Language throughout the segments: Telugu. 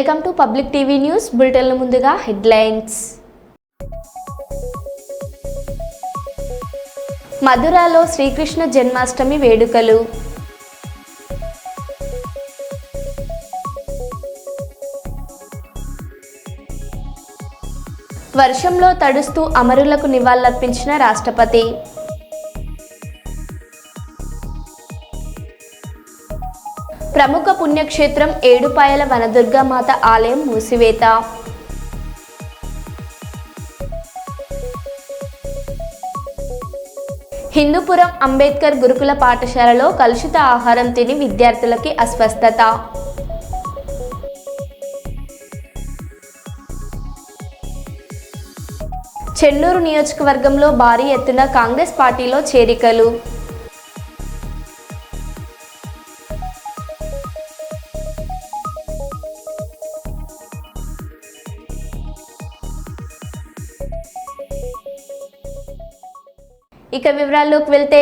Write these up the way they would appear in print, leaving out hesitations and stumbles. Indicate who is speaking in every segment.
Speaker 1: Welcome to public TV news బులెటిన్ల ముందుగా హెడ్లైన్స్. మధురలో శ్రీకృష్ణ జన్మాష్టమి వేడుకలు. వర్షంలో తడుస్తూ అమరులకు నివాళులర్పించిన రాష్ట్రపతి. ప్రముఖ పుణ్యక్షేత్రం ఏడుపాయల వనదుర్గామాత ఆలయం మూసివేత. హిందూపురం అంబేద్కర్ గురుకుల పాఠశాలలో కలుషిత ఆహారం తిని విద్యార్థులకి అస్వస్థత. చెన్నూరు నియోజకవర్గంలో భారీ ఎత్తున కాంగ్రెస్ పార్టీలో చేరికలు. ఇక వివరాల్లోకి వెళ్తే,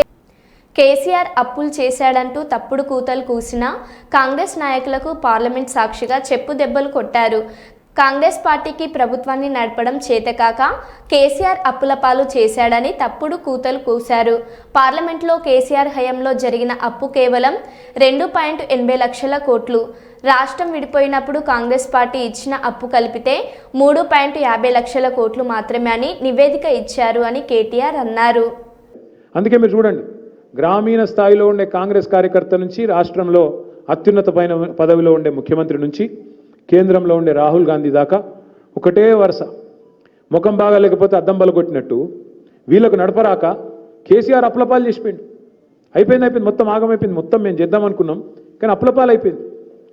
Speaker 1: కేసీఆర్ అప్పులు చేశాడంటూ తప్పుడు కూతలు కూసిన కాంగ్రెస్ నాయకులకు పార్లమెంట్ సాక్షిగా చెప్పు దెబ్బలు కొట్టారు. కాంగ్రెస్ పార్టీకి ప్రభుత్వాన్ని నడపడం చేతకాక కేసీఆర్ అప్పుల పాలు చేశాడని తప్పుడు కూతలు కూశారు. పార్లమెంట్లో కేసీఆర్ హయాంలో జరిగిన అప్పు కేవలం 2.80 లక్షల కోట్లు. రాష్ట్రం విడిపోయినప్పుడు కాంగ్రెస్ పార్టీ ఇచ్చిన అప్పు కలిపితే 3.50 లక్షల కోట్లు మాత్రమే అని నివేదిక ఇచ్చారు అని కేటీఆర్ అన్నారు.
Speaker 2: అందుకే మీరు చూడండి, గ్రామీణ స్థాయిలో ఉండే కాంగ్రెస్ కార్యకర్త నుంచి రాష్ట్రంలో అత్యున్నత పదవిలో ఉండే ముఖ్యమంత్రి నుంచి కేంద్రంలో ఉండే రాహుల్ గాంధీ దాకా ఒకటే వరుస. ముఖం బాగా లేకపోతే అద్దం బలగొట్టినట్టు వీళ్ళకు నడపరాక కేసీఆర్ అప్లపాలు చేసిపోయింది. అయిపోయింది, మొత్తం ఆగమైపోయింది, మొత్తం మేము చేద్దాం అనుకున్నాం కానీ అప్లపాలు అయిపోయింది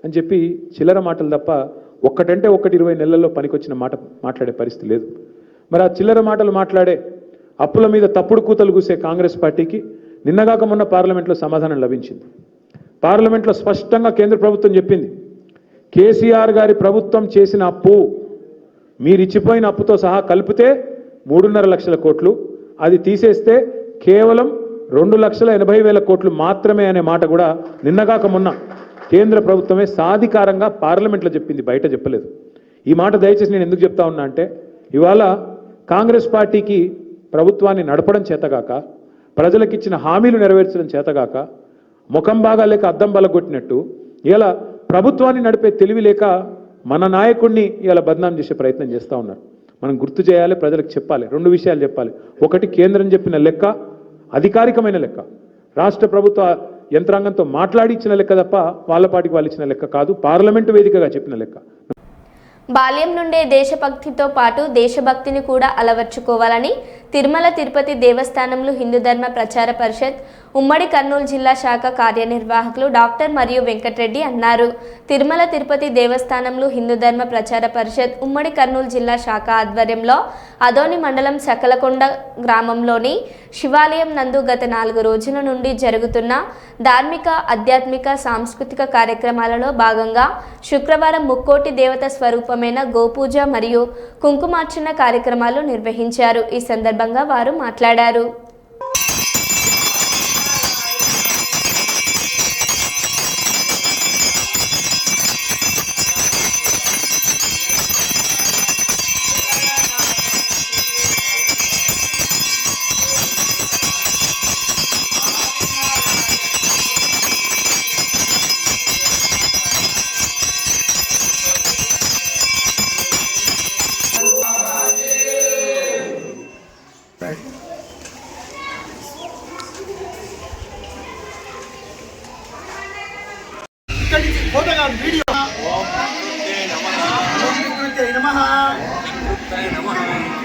Speaker 2: అని చెప్పి చిల్లర మాటలు తప్ప ఒక్కటంటే 20 నెలల్లో పనికొచ్చిన మాట మాట్లాడే పరిస్థితి లేదు. మరి ఆ చిల్లర మాటలు మాట్లాడే అప్పుల మీద తప్పుడు కూతలు కూసే కాంగ్రెస్ పార్టీకి నిన్నగాక మొన్న పార్లమెంట్లో సమాధానం లభించింది. పార్లమెంట్లో స్పష్టంగా కేంద్ర ప్రభుత్వం చెప్పింది, కేసీఆర్ గారి ప్రభుత్వం చేసిన అప్పు మీరు ఇచ్చిపోయిన అప్పుతో సహా కలిపితే 3.5 లక్షల కోట్లు, అది తీసేస్తే కేవలం 2,80,000 కోట్లు మాత్రమే అనే మాట కూడా నిన్నగాక మొన్న కేంద్ర ప్రభుత్వమే సాధికారంగా పార్లమెంట్లో చెప్పింది, బయట చెప్పలేదు. ఈ మాట దయచేసి నేను ఎందుకు చెప్తా ఉన్నా అంటే, ఇవాళ కాంగ్రెస్ పార్టీకి ప్రభుత్వాన్ని నడపడం చేతగాక, ప్రజలకిచ్చిన హామీలు నెరవేర్చడం చేతగాక, ముఖం బాగా లేక అద్దం బలగొట్టినట్టు ఇలా ప్రభుత్వాన్ని నడిపే తెలివి లేక మన నాయకుడిని ఇలా బదనాం చేసే ప్రయత్నం చేస్తూ ఉన్నారు. మనం గుర్తు చేయాలి, ప్రజలకు చెప్పాలి. 2 విషయాలు చెప్పాలి. ఒకటి, కేంద్రం చెప్పిన లెక్క అధికారికమైన లెక్క, రాష్ట్ర ప్రభుత్వ యంత్రాంగంతో మాట్లాడి ఇచ్చిన లెక్క తప్ప వాళ్ళ పాటికి వాళ్ళు ఇచ్చిన లెక్క కాదు, పార్లమెంటు వేదికగా చెప్పిన లెక్క.
Speaker 1: బాల్యం నుండే దేశభక్తితో పాటు దేశభక్తిని కూడా అలవర్చుకోవాలని తిరుమల తిరుపతి దేవస్థానంలో హిందూ ధర్మ ప్రచార పరిషత్ ఉమ్మడి కర్నూలు జిల్లా శాఖ కార్యనిర్వాహకులు డాక్టర్ మరియు వెంకటరెడ్డి అన్నారు. తిరుమల తిరుపతి దేవస్థానంలో హిందూ ధర్మ ప్రచార పరిషత్ ఉమ్మడి కర్నూలు జిల్లా శాఖ ఆధ్వర్యంలో అదోని మండలం సకలకొండ గ్రామంలోని శివాలయం నందు గత 4 రోజుల నుండి జరుగుతున్న ధార్మిక, ఆధ్యాత్మిక, సాంస్కృతిక కార్యక్రమాలలో భాగంగా శుక్రవారం ముక్కోటి దేవత స్వరూపమైన గోపూజ మరియు కుంకుమార్చన కార్యక్రమాలు నిర్వహించారు. ఈ సందర్భంగా వారు మాట్లాడారు.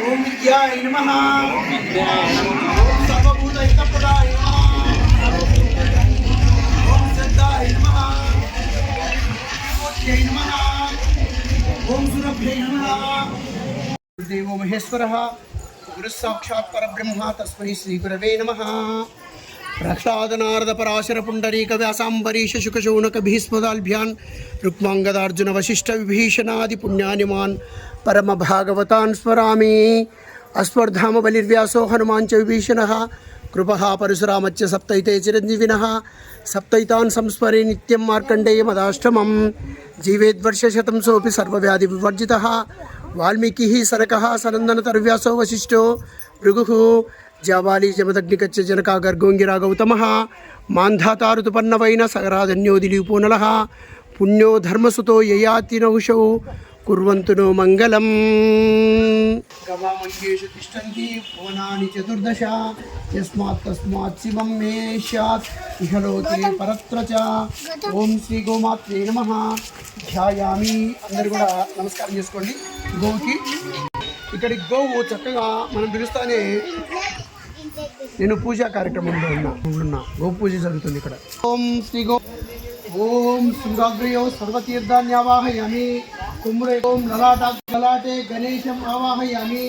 Speaker 3: ఓం విద్యాయ నమః, ఓం సర్వభూత హితప్రదాయ నమః, ఓం సిద్ధాయ నమః, ఓం నమః, ఓం సురభ్యై నమః. దేవో మహేశ్వరః గురుః సాక్షాత్ పరబ్రహ్మ తస్మై శ్రీ గురవే నమః. ప్రహ్లాదనారద పరాశర పుండరీక వ్యాసాంబరీష శుకశౌనక భీస్మదాల్భ్యాన్ రుక్మాంగదార్జున వశిష్ఠ విభీషణాది పుణ్యానిమాన్ పరమ భాగవతాన్ స్మరామి. అస్వర్ధామ బలిర్వ్యాసో హనుమాన్ చ విభీషణః కృపః పరశురామచ్చ సప్తైతే చిరంజీవినః సప్తైతాన్ సంస్మరే నిత్యం మార్కండేయమదాష్టమం జీవేద్వర్షశతం సోపి సర్వవ్యాధి వివర్జితః వాల్మీకి సనకః సనందనతర్వ్యాసో వశిష్ఠో భృగుః జాబాలి జమదగ్నికచ్చ జనకా గర్గోంగిరా గౌతమః మాంధాతా ఋతుపన్నవైన సగరాధన్యోదిలీపూనలః పుణ్యో ధర్మసుతో యయాతి నౌషౌ కుర్వంతు మంగళం. గవామంగేషు తిష్టంతి భువనాని చతుర్దశ యస్మాత్ తస్మాత్ శివం మే స్యాత్ ఇహలోకే పరత్ర చ. ఓం శ్రీ గోమాత్రే నమః. ధ్యాయామి. అందరు కూడా నమస్కారం చేసుకోండి గోవుకి. ఇక్కడికి గోవు చక్కగా మనం పిలుస్తానే నేను పూజా కార్యక్రమంలో ఉన్నా గో పూజ జరుగుతుంది ఇక్కడ. ఓం శ్రీ గో ఓం శృంగాగ్రయో సర్వతీర్థాన్యావాహయామి. కుమ్రే ఓం లలాటే గణేశం ఆవాహయామి.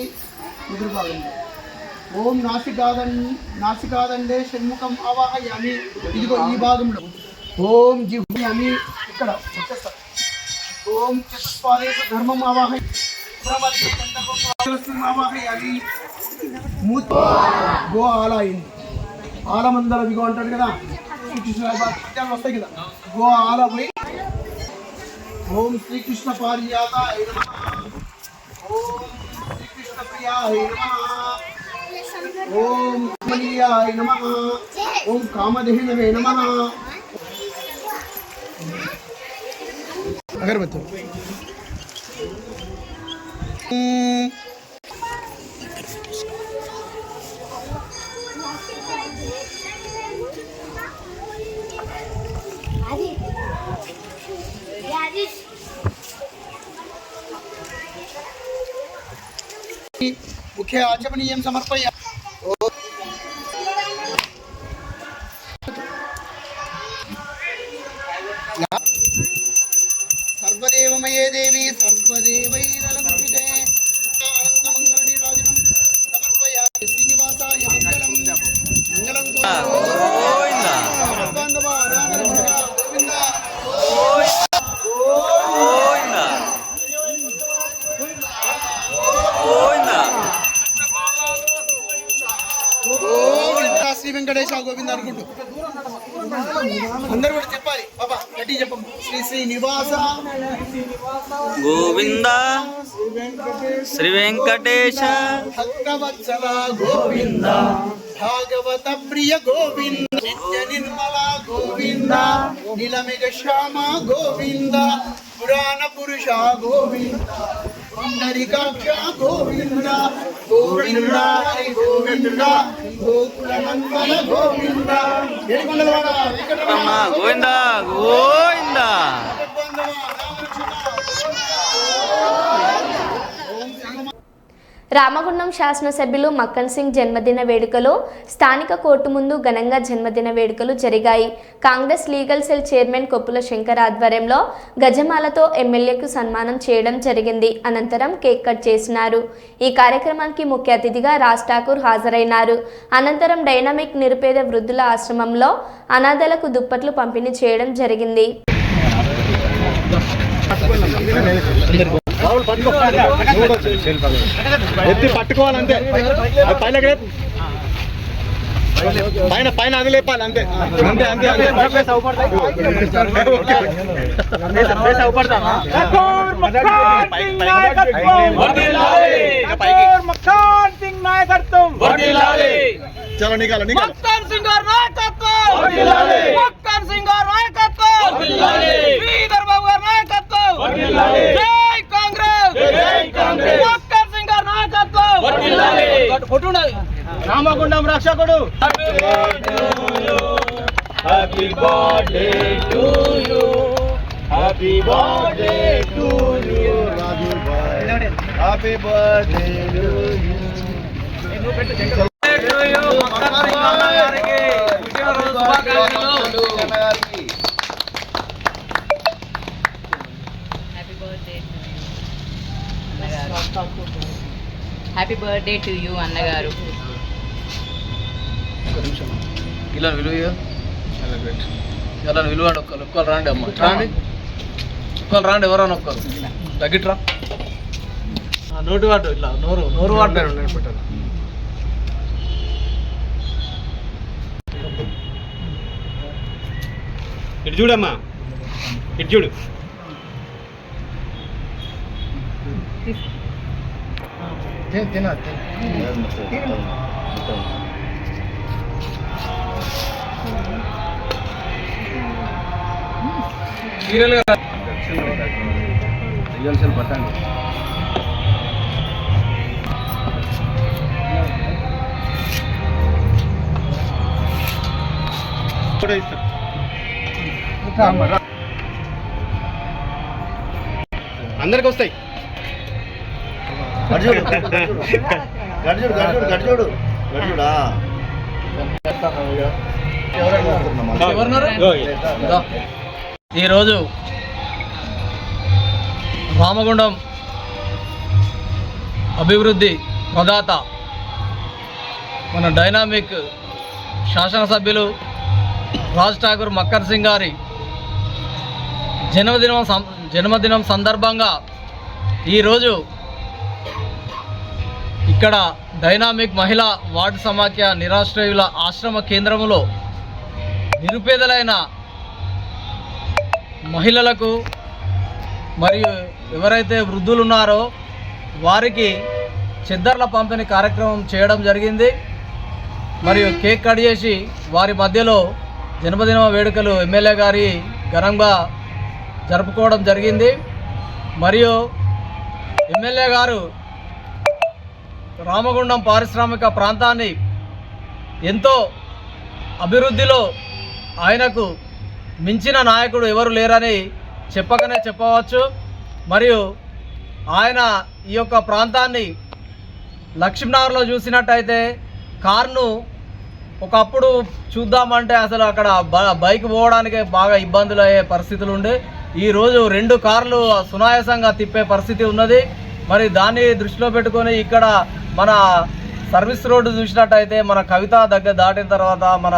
Speaker 3: ఎదురుభాగంలో ఓం నాసికాదండే షణ్ముఖం ఆవాహయామి. ఇదిగో ఈ భాగంలో ఓం జిహ్యామి. ఇక్కడ వచ్చేస్తారు. ఓం చతుస్పాదేశ ధర్మం ఆవాహయామి. గో ఆల అయింది. ఆలమందర విగో అంటాడు కదా, శ్రీకృష్ణ వస్తాయి కదా. గో ఆల పోయి ఓం శ్రీకృష్ణ పారిజాతాయ నమః. ఓం శ్రీకృష్ణ ప్రియాయ నమః. ఓం కమనీయాయ నమః. ఓం కామధేనవే నమః. అగరబత్తి ముఖ్య ఆచమనీయం సమర్పయ. సర్వదేవమయే దేవి సర్వదేవైరలంకృతే ఆనందమంగళనిరాజనం సమర్పయామి. శ్రీనివాసాయ మంగళం. మంగళం గోవిందా. శ్రీ వెంకటేశ గోవింద అనుకుంటూ అందరూ కూడా చెప్పాలి. బాబా గట్టి చెప్పము. శ్రీ శ్రీనివాస
Speaker 4: గోవింద శ్రీ వెంకటేశ
Speaker 3: భక్తవత్సల గోవింద భాగవత ప్రియ గోవింద నిత్య నిర్మల గోవింద నీలమేఘ శ్యామ గోవింద పురాణ పురుష గోవింద పుండరీకాక్ష గోవింద గోవింద హరి గోవింద గోకుల నందన గోవింద ఏడుకొండలవాడ వెంకటరమణ
Speaker 4: గోవింద గోవింద.
Speaker 1: రామగుండం శాసనసభ్యులు మక్కన్ సింగ్ జన్మదిన వేడుకలో స్థానిక కోర్టు ముందు ఘనంగా జన్మదిన వేడుకలు జరిగాయి. Congress legal cell chairman Koppula Shankar ఆధ్వర్యంలో గజమాలతో ఎమ్మెల్యేకు సన్మానం చేయడం జరిగింది. అనంతరం కేక్ కట్ చేసినారు. ఈ కార్యక్రమానికి ముఖ్య అతిథిగా రాజ్ ఠాకూర్ హాజరైనారు. అనంతరం డైనమిక్ నిరుపేద వృద్ధుల ఆశ్రమంలో అనాథలకు దుప్పట్లు పంపిణీ చేయడం జరిగింది.
Speaker 5: ఎత్తి పట్టుకోవాలంతే. పైన పైన అది లేపాలి అంతే అంతే అంతే చలో నికాల రామగుండం రక్షకుడు. Happy birthday to you happy birthday to you happy birthday to you.
Speaker 6: Happy birthday to you అన్నగారు.
Speaker 4: ఇలా విలువ ఇలా విలువండి. ఒక్కరు రాండి అమ్మ, రాండి ఒక్కరు రాండి. ఎవరన్నా ఒక్కరు తగ్గిట్రా. నోటి వాడు ఇట్లా నోరు వాడు.
Speaker 5: ఇటు చూడమ్మా, ఇటు చూడు. కూడా ఇస్తా. అందరికి వస్తాయి.
Speaker 4: ఈరోజు రామగుండం అభివృద్ధి ప్రదాత మన డైనామిక్ శాసనసభ్యులు రాజ్ ఠాకూర్ మక్కర్ సింగ్ గారి జన్మదినం సందర్భంగా ఈరోజు ఇక్కడ డైనామిక్ మహిళా వార్డు సమాఖ్య నిరాశ్రయుల ఆశ్రమ కేంద్రంలో నిరుపేదలైన మహిళలకు మరియు ఎవరైతే వృద్ధులు ఉన్నారో వారికి చెద్దర్ల పంపిణీ కార్యక్రమం చేయడం జరిగింది. మరియు కేక్ కట్ చేసి వారి మధ్యలో జన్మదిన వేడుకలు ఎమ్మెల్యే గారి ఘనంగా జరుపుకోవడం జరిగింది. మరియు ఎమ్మెల్యే గారు రామగుండం పారిశ్రామిక ప్రాంతాన్ని ఎంతో అభివృద్ధిలో ఆయనకు మించిన నాయకుడు ఎవరు లేరని చెప్పకనే చెప్పవచ్చు. మరియు ఆయన ఈ యొక్క ప్రాంతాన్ని లక్ష్మీనగర్లో చూసినట్టయితే కార్ను ఒకప్పుడు చూద్దామంటే అసలు అక్కడ బైక్ పోవడానికే బాగా ఇబ్బందులు అయ్యే పరిస్థితులు ఉండే. ఈరోజు 2 కార్లు సునాయాసంగా తిప్పే పరిస్థితి ఉన్నది. మరి దాన్ని దృష్టిలో పెట్టుకొని ఇక్కడ మన సర్వీస్ రోడ్డు చూసినట్టయితే మన కవిత దగ్గర దాటిన తర్వాత మన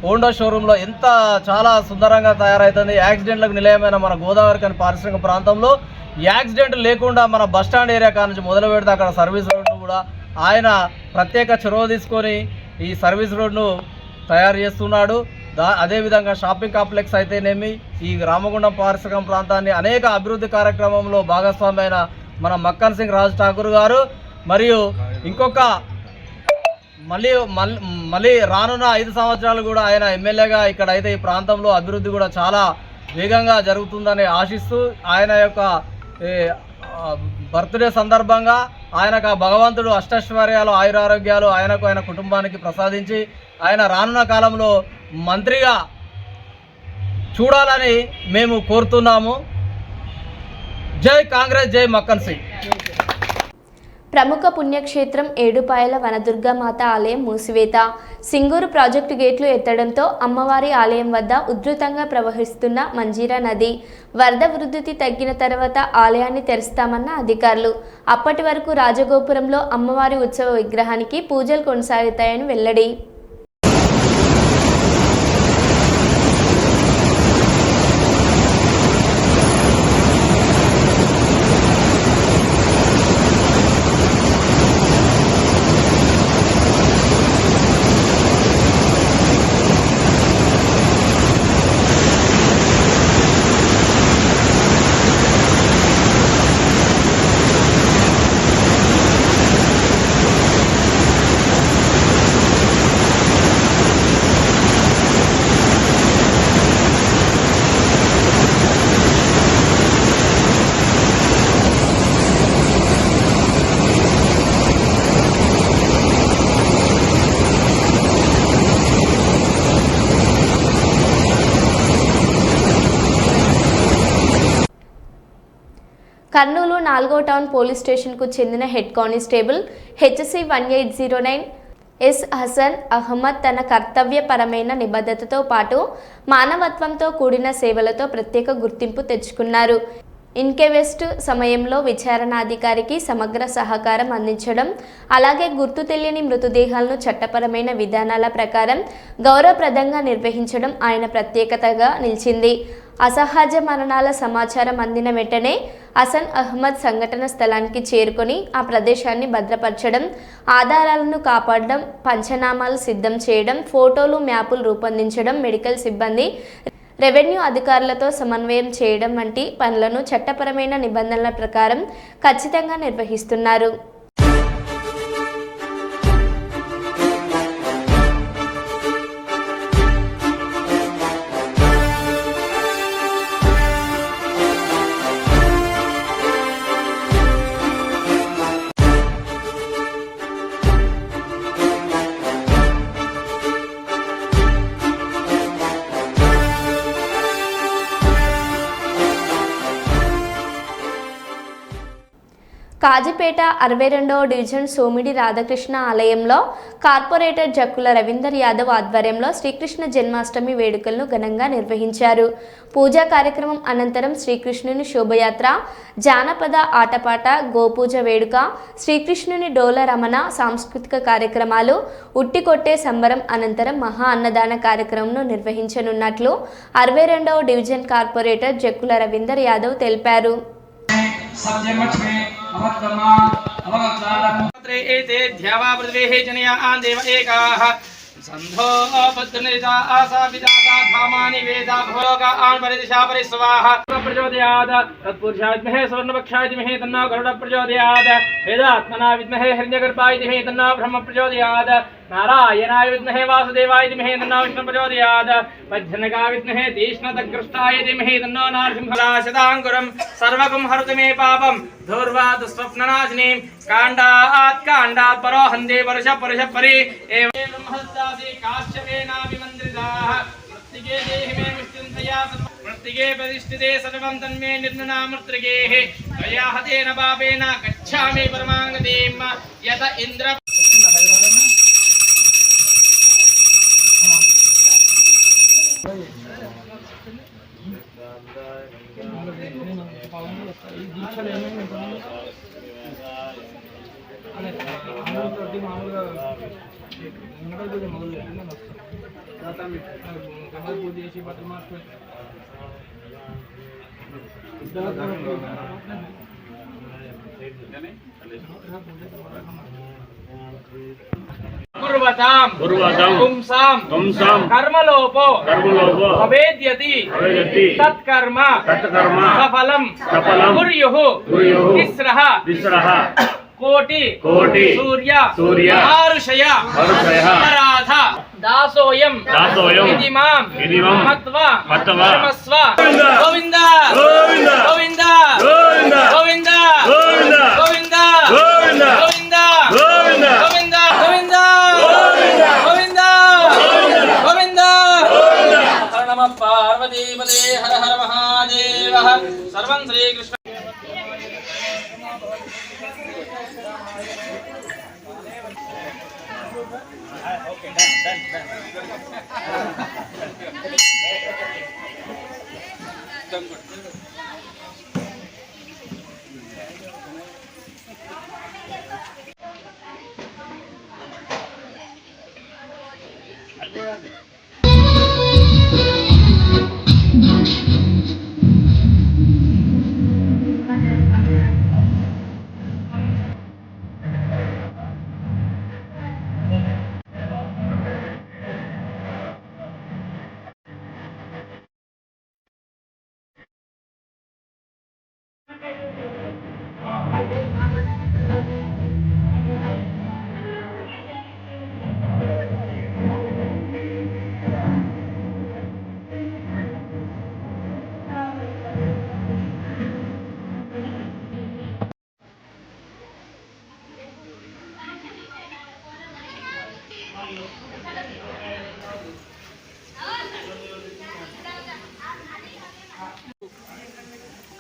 Speaker 4: హోండా షోరూంలో ఎంత చాలా సుందరంగా తయారవుతుంది. యాక్సిడెంట్లకు నిలయమైన మన గోదావరి కానీ పారిశ్రామిక ప్రాంతంలో యాక్సిడెంట్ లేకుండా మన బస్టాండ్ ఏరియా కాడ నుంచి మొదలు పెడితే అక్కడ సర్వీస్ రోడ్డు కూడా ఆయన ప్రత్యేక చొరవ తీసుకొని ఈ సర్వీస్ రోడ్ను తయారు చేస్తున్నాడు. అదేవిధంగా షాపింగ్ కాంప్లెక్స్ అయితేనేమి ఈ రామగుండం పారిశ్రామిక ప్రాంతాన్ని అనేక అభివృద్ధి కార్యక్రమంలో భాగస్వామి అయిన మన మక్కన్ సింగ్ రాజ్ ఠాకూర్ గారు మరియు ఇంకొక మళ్ళీ రానున్న 5 సంవత్సరాలు కూడా ఆయన ఎమ్మెల్యేగా ఇక్కడ అయితే ఈ ప్రాంతంలో అభివృద్ధి కూడా చాలా వేగంగా జరుగుతుందని ఆశిస్తూ ఆయన యొక్క బర్త్డే సందర్భంగా ఆయనకు ఆ భగవంతుడు అష్టైశ్వర్యాలు ఆయురారోగ్యాలు ఆయనకు ఆయన కుటుంబానికి ప్రసాదించి ఆయన రానున్న కాలంలో మంత్రిగా చూడాలని మేము కోరుతున్నాము. జై కాంగ్రెస్, జై మక్కన్ సింగ్.
Speaker 1: ప్రముఖ పుణ్యక్షేత్రం ఏడుపాయల వనదుర్గామాత ఆలయం మూసివేత. సింగూరు ప్రాజెక్టు గేట్లు ఎత్తడంతో అమ్మవారి ఆలయం వద్ద ఉధృతంగా ప్రవహిస్తున్న మంజీరా నది వరద ఉధృతి తగ్గిన తర్వాత ఆలయాన్ని తెరుస్తామన్న అధికారులు. అప్పటి వరకు రాజగోపురంలో అమ్మవారి ఉత్సవ విగ్రహానికి పూజలు కొనసాగుతాయని వెల్లడి. కర్నూలు 4వ టౌన్ పోలీస్ స్టేషన్కు చెందిన head constable HC 1809 S Hasan Ahmed తన కర్తవ్యపరమైన నిబద్ధతతో పాటు మానవత్వంతో కూడిన సేవలతో ప్రత్యేక గుర్తింపు తెచ్చుకున్నారు. ఇన్క్వెస్ట్ సమయంలో విచారణాధికారికి సమగ్ర సహకారం అందించడం, అలాగే గుర్తు తెలియని మృతదేహాలను చట్టపరమైన విధానాల ప్రకారం గౌరవప్రదంగా నిర్వహించడం ఆయన ప్రత్యేకతగా నిలిచింది. అసహజ మరణాల సమాచారం అందిన వెంటనే హసన్ అహ్మద్ సంఘటన స్థలానికి చేరుకొని ఆ ప్రదేశాన్ని భద్రపరచడం, ఆధారాలను కాపాడడం, పంచనామాలు సిద్ధం చేయడం, ఫోటోలు మ్యాపులు రూపొందించడం, మెడికల్ సిబ్బంది రెవెన్యూ అధికారులతో సమన్వయం చేయడం వంటి పనులను చట్టపరమైన నిబంధనల ప్రకారం ఖచ్చితంగా నిర్వహిస్తున్నారు. కాజీపేట 62వ డివిజన్ సోమిడి రాధాకృష్ణ ఆలయంలో కార్పొరేటర్ జక్కుల రవీందర్ యాదవ్ ఆధ్వర్యంలో శ్రీకృష్ణ జన్మాష్టమి వేడుకలను ఘనంగా నిర్వహించారు. పూజా కార్యక్రమం అనంతరం శ్రీకృష్ణుని శోభయాత్ర, జానపద ఆటపాట, గోపూజ వేడుక, శ్రీకృష్ణుని డోల రమణ సాంస్కృతిక కార్యక్రమాలు, ఉట్టికొట్టే సంబరం అనంతరం మహా అన్నదాన కార్యక్రమంను నిర్వహించనున్నట్లు 62వ డివిజన్ కార్పొరేటర్ జక్కుల రవీందర్ యాదవ్ తెలిపారు.
Speaker 7: संधो बद्धनिता आसा विदाता धामानि वेदा भोगा आन परिदिशा परिस्वाहा प्रचोदयात् तत्पुरुषाय विद्महे स्वर्णपक्षाय धीमहि तन्नो गरुड प्रचोदयात् वेदात्मना विद्महे हिरण्यगर्भाय धीमहि तन्नो ब्रह्म प्रचोदयात् नारायणाय विद्महे वासुदेवाय धीमहि तन्नो विष्णु प्रचोदयात् वज्रनगाय विद्महे तीक्ष्णतग्रष्टाय धीमहि तन्नो नरसिंहशताङ्कुरं सर्वगं हरतु मे पापं धूर्वाद स्वप्ननाशिनीं काण्डात् परो हन्दे वर्ष परि एवं ब्रह्मस्तासि काश्यपेनाभिमन्त्रिताः मृत्तिके देहि मे विष्णुन्तया मृत्तिके प्रतिष्ठिते सर्वं तन्मे निर्मनामृत्तिकेः त्वया हतेन पापेन गच्छामि परमागतिं यत इन्द्र पुंसां कर्मलोपो भवेद्यति तत्कर्म सफलं कुर्युः तिस्रः कोटि सूर्य आरुषय अपराध दासोयं इदिमां मत्वा कर्मस्व गोविंद गोविंद गोविंद गोविंद गोविंद गोविंद गोविंद गोविंद गोविंद गोविंद गोविंद हर नमः पार्वती पते हर हर महादेव सर्वं श्री कृष्ण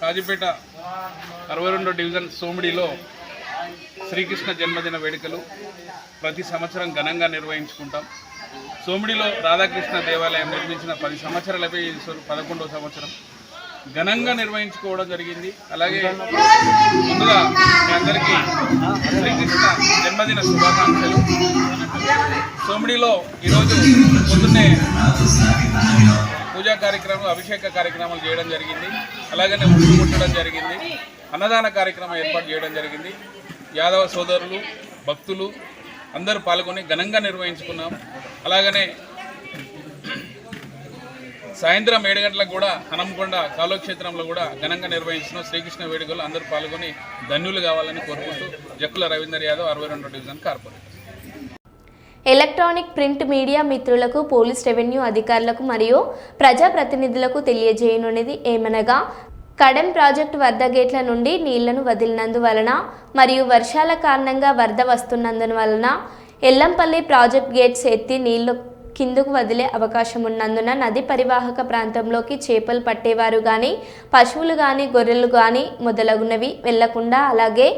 Speaker 8: కాజీపేట 62 డివిజన్ సోమిడిలో శ్రీకృష్ణ జన్మదిన వేడుకలు ప్రతి సంవత్సరం ఘనంగా నిర్వహించుకుంటాం. సోమిడిలో రాధాకృష్ణ దేవాలయం నిర్మించిన 10 సంవత్సరాలపై 11వ సంవత్సరం ఘనంగా నిర్వహించుకోవడం జరిగింది. అలాగే ముందుగా మీ అందరికీ శ్రీకృష్ణ జన్మదిన శుభాకాంక్షలు. సోమిడిలో ఈరోజు పొద్దున్నే పూజా కార్యక్రమం, అభిషేక కార్యక్రమాలు చేయడం జరిగింది. అలాగనే ఉడుకు ముట్టడం జరిగింది. అన్నదాన కార్యక్రమం ఏర్పాటు చేయడం జరిగింది. యాదవ సోదరులు, భక్తులు అందరూ పాల్గొని ఘనంగా నిర్వహించుకున్నాం. అలాగనే సాయంత్రం 7 గంటలకు కూడా హనంకొండ కాలువక్షేత్రంలో కూడా ఘనంగా నిర్వహించిన శ్రీకృష్ణ వేడుకలు అందరూ పాల్గొని ధన్యులు కావాలని కోరుకుంటూ జక్కుల రవీందర్ యాదవ్ 62వ division corporator.
Speaker 1: Electronic print media మిత్రులకు పోలీస్ రెవెన్యూ అధికారులకు మరియు ప్రజాప్రతినిధులకు తెలియజేయనున్నది ఏమనగా కడెం ప్రాజెక్టు వరద గేట్ల నుండి నీళ్లను వదిలినందువలన మరియు వర్షాల కారణంగా వరద వస్తున్నందువలన ఎల్లంపల్లి ప్రాజెక్ట్ గేట్స్ ఎత్తి నీళ్లు కిందకు వదిలే అవకాశం ఉన్నందున నది పరివాహక ప్రాంతంలోకి చేపలు పట్టేవారు కానీ పశువులు కానీ గొర్రెలు కానీ మొదలగునవి వెళ్లకుండా, అలాగే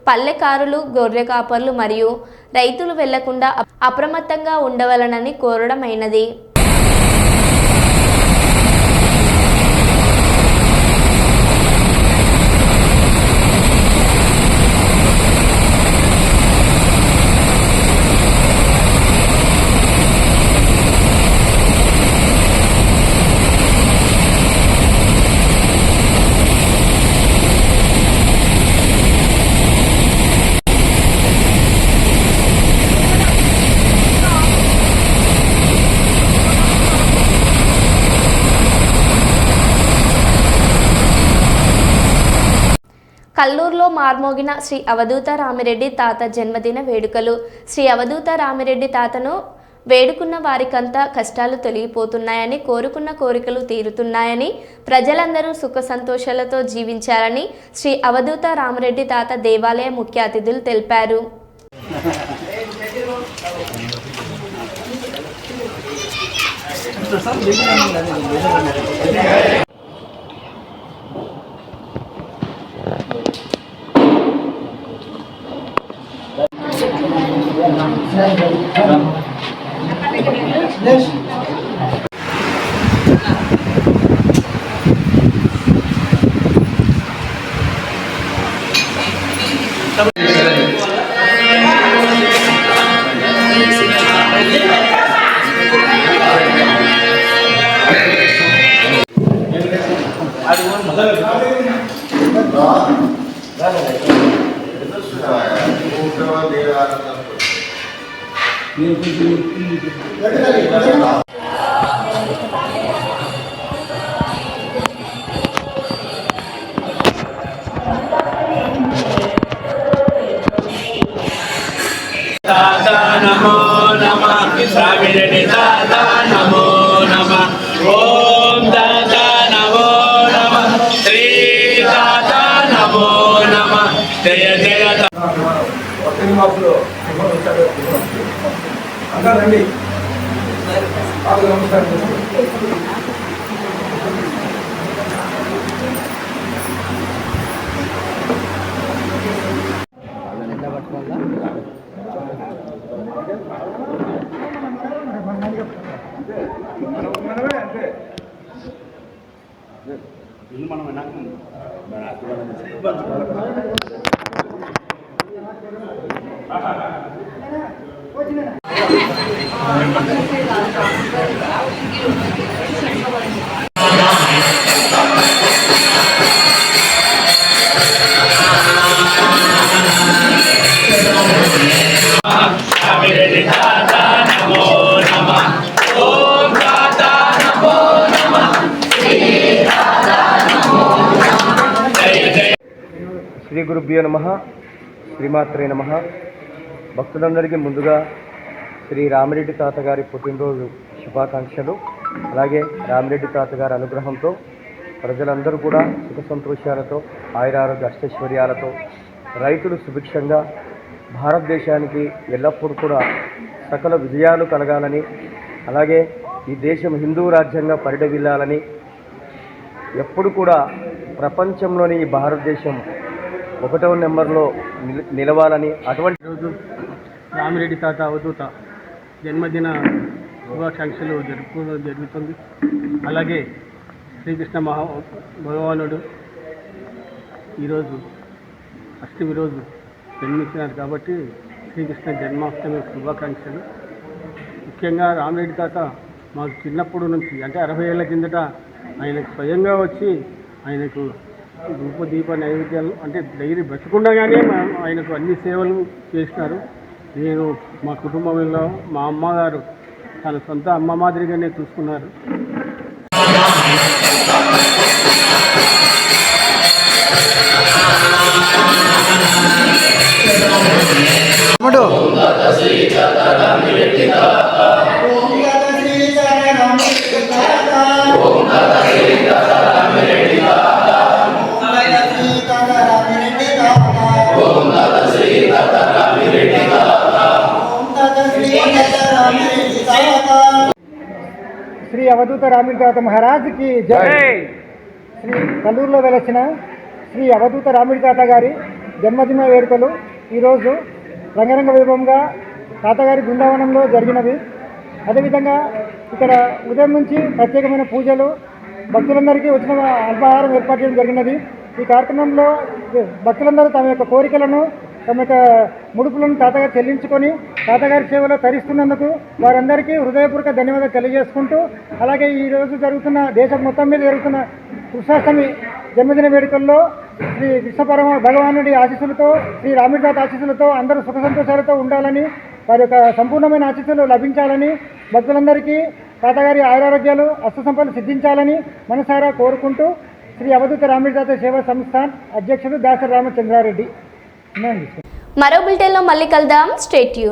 Speaker 1: పల్లెకారులు, గొర్రె కాపర్లు మరియు రైతులు వెళ్లకుండా అప్రమత్తంగా ఉండవలనని కోరడమైనది. కల్లూరులో మార్మోగిన శ్రీ అవధూత రామిరెడ్డి తాత జన్మదిన వేడుకలు. శ్రీ అవధూత రామిరెడ్డి తాతను వేడుకున్న వారికంతా కష్టాలు తొలగిపోతున్నాయని, కోరుకున్న కోరికలు తీరుతున్నాయని, ప్రజలందరూ సుఖ సంతోషాలతో జీవించాలని శ్రీ అవధూత రామిరెడ్డి తాత దేవాలయ ముఖ్య అతిథులు తెలిపారు.
Speaker 7: నమో నమః రామిరెడ్డి తాత నమో నమః ఓం తాత నమో నమః శ్రీ తాత నమో నమః జయ జయ
Speaker 3: అందరండి
Speaker 9: శ్రీ గురుభ్యో నమః, శ్రీమాత్రే నమః. భక్తులందరికీ ముందుగా శ్రీ రామిరెడ్డి తాతగారి పుట్టినరోజు శుభాకాంక్షలు. అలాగే రామిరెడ్డి తాతగారి అనుగ్రహంతో ప్రజలందరూ కూడా సుఖ సంతోషాలతో, ఆయురారోగ్య అష్టైశ్వర్యాలతో, రైతులు సుభిక్షంగా, భారతదేశానికి ఎల్లప్పుడూ కూడా సకల విజయాలు కలగాలని, అలాగే ఈ దేశం హిందూ రాజ్యంగా పరిడవిల్లాలని, ఎప్పుడు కూడా ప్రపంచంలోని ఈ భారతదేశం 1వ నెంబర్లో నిలవాలని, అటువంటి
Speaker 10: రోజు రామిరెడ్డి తాత అవధూత జన్మదిన శుభాకాంక్షలు జరుపుకోవడం జరుగుతుంది. అలాగే శ్రీకృష్ణ భగవానుడు ఈరోజు అష్టమి రోజు జన్మించినారు కాబట్టి శ్రీకృష్ణ జన్మాష్టమి శుభాకాంక్షలు. ముఖ్యంగా రామిరెడ్డి తాత మాకు చిన్నప్పుడు నుంచి, అంటే 60 ఏళ్ల కిందట ఆయనకు స్వయంగా వచ్చి ఆయనకు ధూపదీప నైవేద్యాలు, అంటే డైరీ బ్రతకుండగానే ఆయనకు అన్ని సేవలు చేసినారు. నేను మా కుటుంబంలో మా అమ్మగారు తన సొంత అమ్మ మాదిరిగానే చూసుకున్నారు.
Speaker 3: శ్రీ అవధూత రామిరెడ్డి తాత మహారాజ్కి జై. శ్రీ కల్లూరులో వెలసిన శ్రీ అవధూత రామిరెడ్డి తాత గారి జన్మదిన వేడుకలు ఈరోజు రంగరంగ వైభవంగా తాతగారి బృందావనంలో జరిగినవి. అదేవిధంగా ఇక్కడ ఉదయం నుంచి ప్రత్యేకమైన పూజలు, భక్తులందరికీ వచ్చిన అల్పాహారం ఏర్పాటు చేయడం జరిగినది. ఈ కార్యక్రమంలో భక్తులందరూ తమ యొక్క కోరికలను, తమ యొక్క ముడుపులను తాతగారు చెల్లించుకొని తాతగారి సేవలో తరిస్తున్నందుకు వారందరికీ హృదయపూర్వక ధన్యవాదాలు తెలియజేసుకుంటూ, అలాగే ఈరోజు జరుగుతున్న దేశం మొత్తం మీద జరుగుతున్న కృష్ణాష్టమి జన్మదిన వేడుకల్లో శ్రీ కృష్ణ భగవానుడి ఆశీస్సులతో, శ్రీ రామిరెడ్డి తాత ఆశీస్సులతో అందరూ సుఖ సంతోషాలతో ఉండాలని, వారి యొక్క సంపూర్ణమైన ఆశీస్సులు లభించాలని, భక్తులందరికీ తాతగారి ఆయురారోగ్యాలు, అష్టసంపదలు సిద్ధించాలని మనసారా కోరుకుంటూ శ్రీ అవధూత రామిరెడ్డి తాత సేవా సంస్థాన్ అధ్యక్షుడు దాసరి రామచంద్రారెడ్డి.
Speaker 1: మరో బులెటిన్లో మళ్ళీ కలుద్దాం. Stay tune.